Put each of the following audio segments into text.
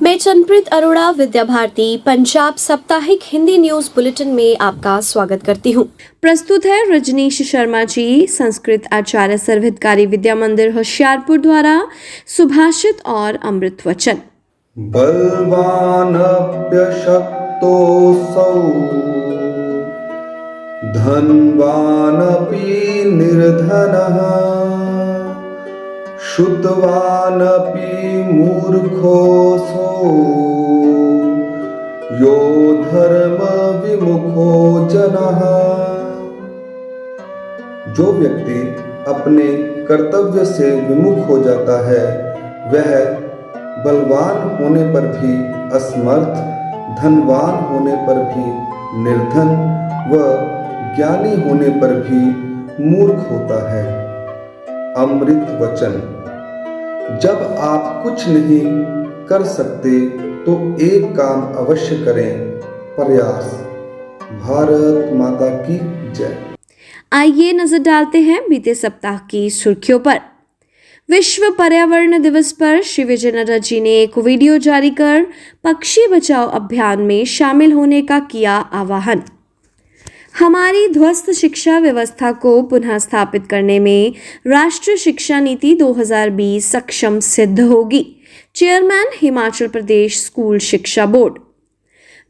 मैं चंद्रप्रीत अरोड़ा विद्या भारती पंजाब साप्ताहिक Hindi news bulletin में आपका स्वागत करती हूँ। प्रस्तुत है रजनीश शर्मा जी, संस्कृत आचार्य सर्वहितकारी विद्या मंदिर होशियारपुर द्वारा सुभाषित और अमृत वचन। बलवानप्यशक्तोऽसौ धनवानपि निर्धनः श्रुतवानपि मूर्खोऽसौ यो धर्मविमुखो जनः। जो व्यक्ति अपने कर्तव्य से विमुख हो जाता है वह बलवान होने पर भी असमर्थ, धनवान होने पर भी निर्धन व ज्ञानी होने पर भी मूर्ख होता है। अमृत वचन। जब आप कुछ नहीं कर सकते तो एक काम अवश्य करें, प्रयास। भारत माता की जय। आइए नजर डालते हैं बीते सप्ताह की सुर्खियों पर। विश्व पर्यावरण दिवस पर श्री विजय नड्डा जी ने एक वीडियो जारी कर पक्षी बचाओ अभियान में शामिल होने का किया आह्वान। हमारी ध्वस्त शिक्षा व्यवस्था को पुनः स्थापित करने में राष्ट्रीय शिक्षा नीति 2020 सक्षम सिद्ध होगी। चेयरमैन हिमाचल प्रदेश स्कूल शिक्षा बोर्ड।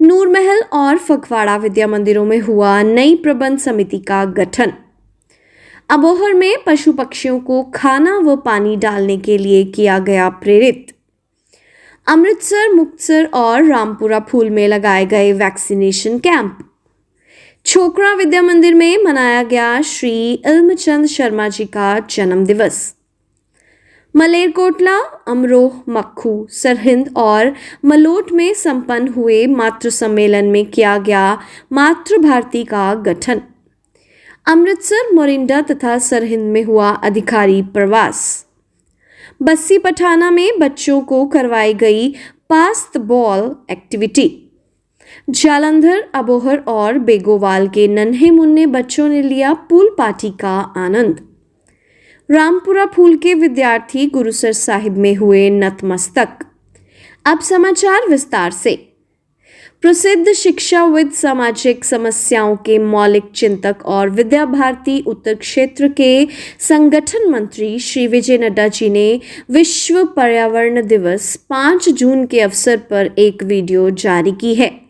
नूरमहल और फगवाड़ा विद्या मंदिरों में हुआ नई प्रबंध समिति का गठन। अबोहर में पशु पक्षियों को खाना व पानी डालने के लिए किया गया प्रेरित। अमृतसर, मुक्तसर और रामपुरा फूल में लगाए गए वैक्सीनेशन कैंप। छोकरा विद्या मंदिर में मनाया गया श्री इल्मचंद शर्मा जी का जन्म दिवस। मलेरकोटला, अमरोह, मक्खू, सरहिंद और मलोट में संपन्न हुए मातृ सम्मेलन में किया गया मातृ भारती का गठन। अमृतसर, मोरिंडा तथा सरहिंद में हुआ अधिकारी प्रवास। बस्सी पठाना में बच्चों को करवाई गई pass the ball activity. Jalandhar, Abohar और बेगोवाल के नन्हे मुन्ने बच्चों ने लिया पूल पार्टी का आनंद। रामपुरा फूल के विद्यार्थी गुरुसर साहिब में हुए नतमस्तक। अब समाचार विस्तार से। प्रसिद्ध शिक्षाविद, सामाजिक समस्याओं के मौलिक चिंतक और विद्या भारती उत्तर क्षेत्र के संगठन मंत्री श्री विजय नड्डा जी ने विश्व पर्यावरण दिवस 5 जून के अवसर पर एक वीडियो जारी की है।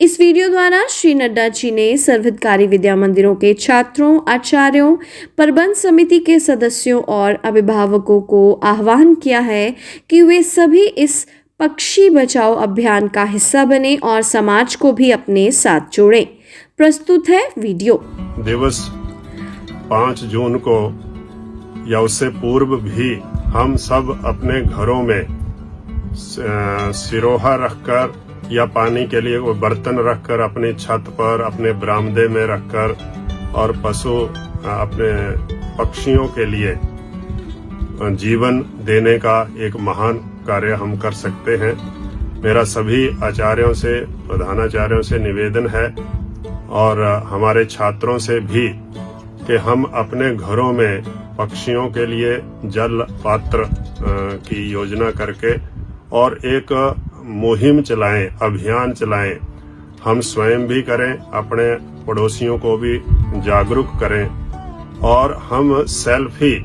इस वीडियो द्वारा श्री नड्डा जी ने सर्वहितकारी विद्या मंदिरों के छात्रों, आचार्यों, प्रबंध समिति के सदस्यों और अभिभावकों को आह्वान किया है कि वे सभी इस पक्षी बचाओ अभियान का हिस्सा बने और समाज को भी अपने साथ जोड़ें। प्रस्तुत है वीडियो। दिवस 5 जून को या उससे पूर्व भी हम सब अपने घरों में सिरोहा रखकर या पानी के लिए वो बर्तन रखकर अपनी छत पर, अपने बरामदे में रखकर और पशु अपने पक्षियों के लिए जीवन देने का एक महान कार्य हम कर सकते हैं। मेरा सभी आचार्यों से, प्रधानाचार्यों से निवेदन है और हमारे छात्रों से भी कि हम अपने घरों में पक्षियों के लिए जल पात्र की योजना करके और एक मुहिम चलाएं, अभियान चलाएं। हम स्वयं भी करें, अपने पड़ोसियों को भी जागरूक करें और हम सेल्फी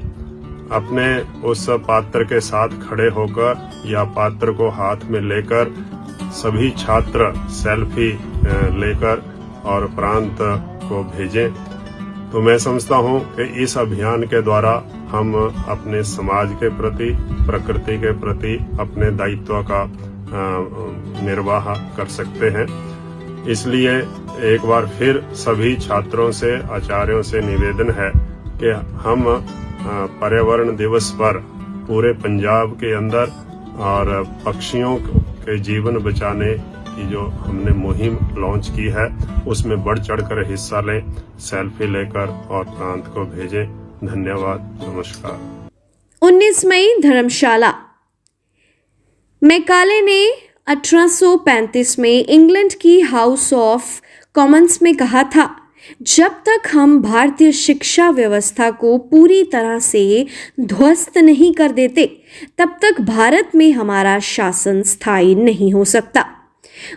अपने उस पात्र के साथ खड़े होकर या पात्र को हाथ में लेकर सभी छात्र सेल्फी लेकर और प्रांत को भेजें। तो मैं समझता हूं कि इस अभियान के द्वारा हम अपने समाज के प्रति, प्रकृति के प्रति अपने दायित्व का निर्वाह कर सकते हैं। इसलिए एक बार फिर सभी छात्रों से, आचार्यों से निवेदन है कि हम पर्यावरण दिवस पर पूरे पंजाब के अंदर और पक्षियों के जीवन बचाने की जो हमने मुहिम लॉन्च की है उसमें बढ़ चढ़कर हिस्सा लें, सेल्फी लेकर और प्रांत को भेजें। धन्यवाद, नमस्कार। 19 मई धर्मशाला। मैकाले ने 1835 में इंग्लैंड की हाउस ऑफ कॉमन्स में कहा था, जब तक हम भारतीय शिक्षा व्यवस्था को पूरी तरह से ध्वस्त नहीं कर देते तब तक भारत में हमारा शासन स्थायी नहीं हो सकता।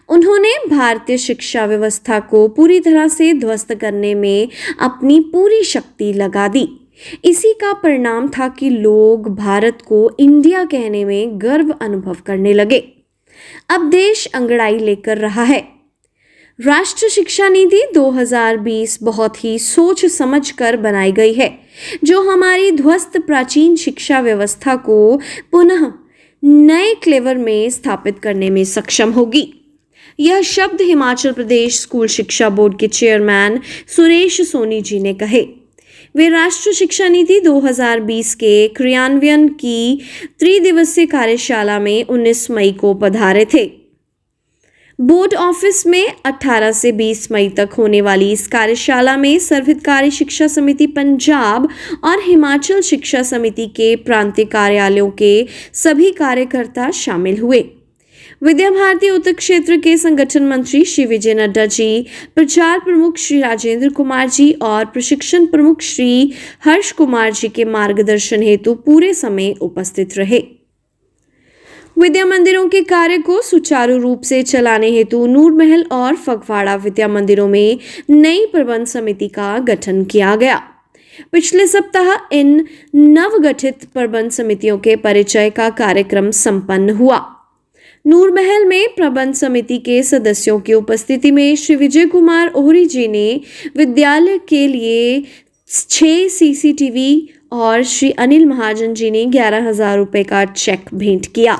उन्होंने भारतीय शिक्षा व्यवस्था को पूरी तरह से ध्वस्त करने में अपनी पूरी शक्ति लगा दी। इसी का परिणाम था कि लोग भारत को इंडिया कहने में गर्व अनुभव करने लगे। अब देश अंगड़ाई लेकर रहा है। राष्ट्रीय शिक्षा नीति 2020 बहुत ही सोच समझ कर बनाई गई है, जो हमारी ध्वस्त प्राचीन शिक्षा व्यवस्था को पुनः नए क्लेवर में स्थापित करने में सक्षम होगी। यह शब्द हिमाचल प्रदेश स्कूल शिक्षा बोर्ड के चेयरमैन सुरेश सोनी जी ने कहे। वे राष्ट्रीय शिक्षा नीति 2020 के क्रियान्वयन की त्रिदिवसीय कार्यशाला में 19 मई को पधारे थे। बोर्ड ऑफिस में 18 से 20 मई तक होने वाली इस कार्यशाला में सर्वहितकारी शिक्षा समिति पंजाब और हिमाचल शिक्षा समिति के प्रांतीय कार्यालयों के सभी कार्यकर्ता शामिल हुए। विद्या भारती उत्तर क्षेत्र के संगठन मंत्री श्री विजय नड्डा जी, प्रचार प्रमुख श्री राजेंद्र कुमार जी और प्रशिक्षण प्रमुख श्री हर्ष कुमार जी के मार्गदर्शन हेतु पूरे समय उपस्थित रहे। विद्या मंदिरों के कार्य को सुचारू रूप से चलाने हेतु नूर महल और फगवाड़ा विद्या मंदिरों में नई प्रबंध समिति का गठन किया गया। पिछले सप्ताह इन नवगठित प्रबंध समितियों के परिचय का कार्यक्रम संपन्न हुआ। नूर महल में प्रबंध समिति के सदस्यों की उपस्थिति में श्री विजय कुमार ओहरी जी ने विद्यालय के लिए 6 सीसीटीवी और श्री अनिल महाजन जी ने 11,000 रुपए का चेक भेंट किया।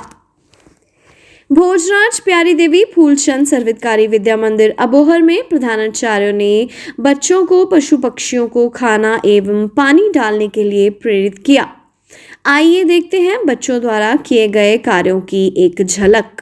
भोजराज प्यारी देवी फूलचंद सर्वहितकारी विद्या मंदिर अबोहर में प्रधानाचार्यों ने बच्चों को पशु पक्षियों को खाना एवं पानी डालने के लिए प्रेरित किया। आइए देखते हैं बच्चों द्वारा किए गए कार्यों की एक झलक।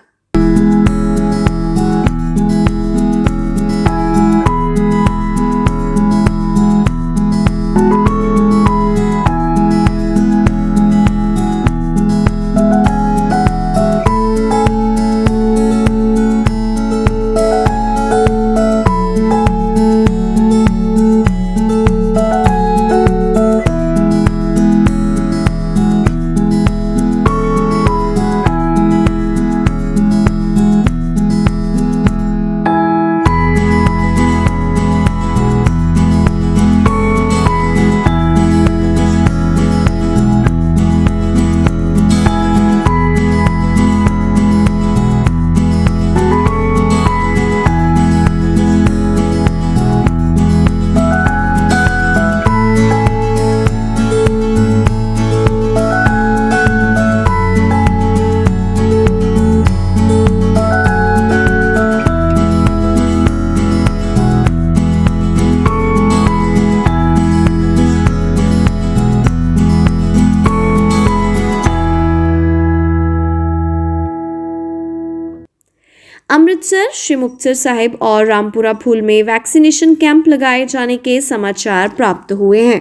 अमृतसर, श्री मुक्तसर साहिब और रामपुरा फूल में वैक्सीनेशन कैंप लगाए जाने के समाचार प्राप्त हुए हैं।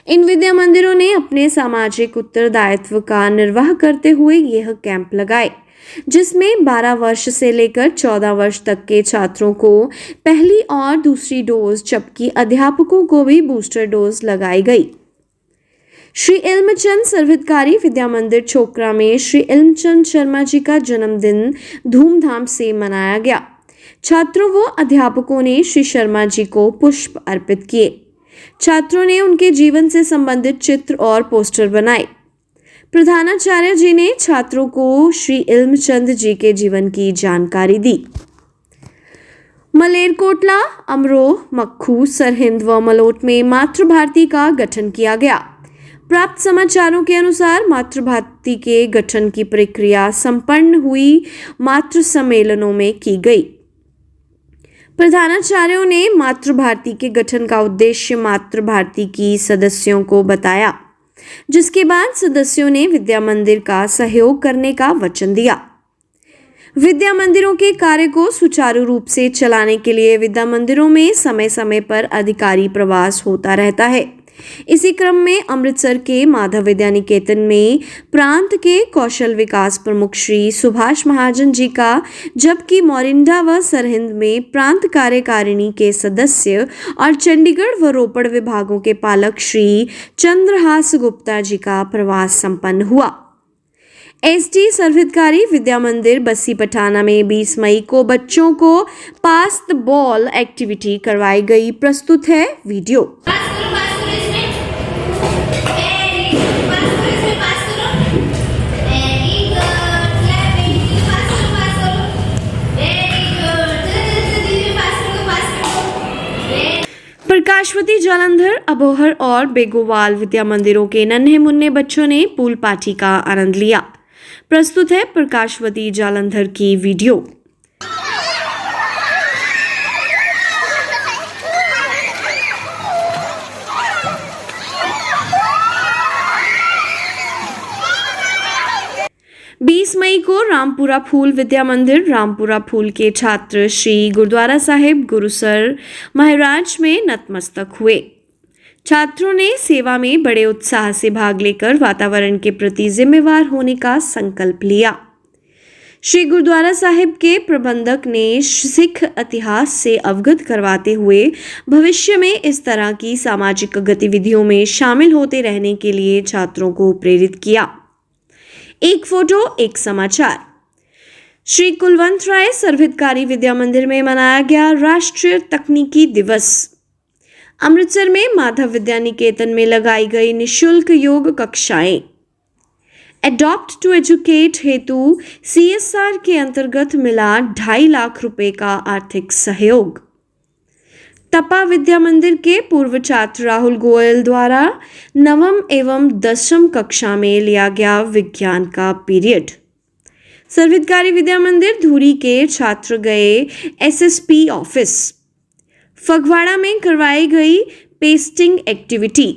इन विद्या मंदिरों ने अपने सामाजिक उत्तरदायित्व का निर्वाह करते हुए यह कैंप लगाए, जिसमें 12 वर्ष से लेकर 14 वर्ष तक के छात्रों को पहली और दूसरी डोज जबकि अध्यापकों को भी बूस्टर डोज लगाई गई। श्री इल्मचंद सर्वहितकारी विद्या मंदिर छोकरा में श्री इल्मचंद शर्मा जी का जन्मदिन धूमधाम से मनाया गया। छात्रों व अध्यापकों ने श्री शर्मा जी को पुष्प अर्पित किए। छात्रों ने उनके जीवन से संबंधित चित्र और पोस्टर बनाए। प्रधानाचार्य जी ने छात्रों को श्री इल्मचंद जी के जीवन की जानकारी दी। मलेरकोटला, अमरोह, मक्खू, सरहिंद व मलोट में मातृभारती का गठन किया गया। प्राप्त समाचारों के अनुसार मातृभारती के गठन की प्रक्रिया संपन्न हुई मातृ सम्मेलनों में की गई। प्रधानाचार्यों ने मातृभारती के गठन का उद्देश्य मातृभारती की सदस्यों को बताया, जिसके बाद सदस्यों ने विद्या मंदिर का सहयोग करने का वचन दिया। विद्या मंदिरों के कार्य को सुचारू रूप से चलाने के लिए विद्या मंदिरों में समय समय पर अधिकारी प्रवास होता रहता है। इसी क्रम में अमृतसर के माधव विद्या निकेतन में प्रांत के कौशल विकास प्रमुख श्री सुभाष महाजन जी का, जबकि मोरिंडा व सरहिंद में प्रांत कार्यकारिणी के सदस्य और चंडीगढ़ व रोपड़ विभागों के पालक श्री चंद्रहास गुप्ता जी का प्रवास संपन्न हुआ। एसडी सर्वहितकारी विद्या मंदिर बस्सी पठाना में 20 मई को बच्चों को पास द बॉल एक्टिविटी करवाई गई। प्रस्तुत है वीडियो। प्रकाशवती, जालंधर, अबोहर और बेगोवाल विद्या मंदिरों के नन्हे मुन्ने बच्चों ने पूल पार्टी का आनंद लिया। प्रस्तुत है प्रकाशवती जालंधर की वीडियो। बीस मई को रामपुरा फूल विद्या मंदिर रामपुरा फूल के छात्र श्री गुरुद्वारा साहिब गुरुसर महाराज में नतमस्तक हुए। छात्रों ने सेवा में बड़े उत्साह से भाग लेकर वातावरण के प्रति जिम्मेवार होने का संकल्प लिया। श्री गुरुद्वारा साहिब के प्रबंधक ने सिख इतिहास से अवगत करवाते हुए भविष्य में इस तरह की सामाजिक गतिविधियों में शामिल होते रहने के लिए छात्रों को प्रेरित किया। एक फोटो एक समाचार। श्री कुलवंत राय सर्वहितकारी विद्या मंदिर में मनाया गया राष्ट्रीय तकनीकी दिवस। अमृतसर में माधव विद्या निकेतन में लगाई गई निशुल्क योग कक्षाएं। एडॉप्ट टू एजुकेट हेतु CSR के अंतर्गत मिला 2.5 लाख रुपए का आर्थिक सहयोग। तपा विद्या मंदिर के पूर्व छात्र राहुल गोयल द्वारा 9वीं एवं 10वीं कक्षा में लिया गया विज्ञान का पीरियड। सर्वहितकारी विद्या मंदिर धूरी के छात्र गए SSP ऑफिस। फगवाड़ा में करवाई गई पेस्टिंग एक्टिविटी।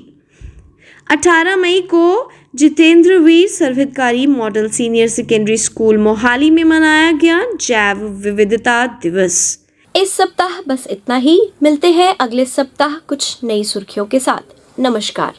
18 मई को Jitendra Veer Sarvhitkari model senior secondary school Mohali में मनाया गया जैव विविधता दिवस। इस सप्ताह बस इतना ही। मिलते हैं अगले सप्ताह कुछ नई सुर्खियों के साथ। नमस्कार।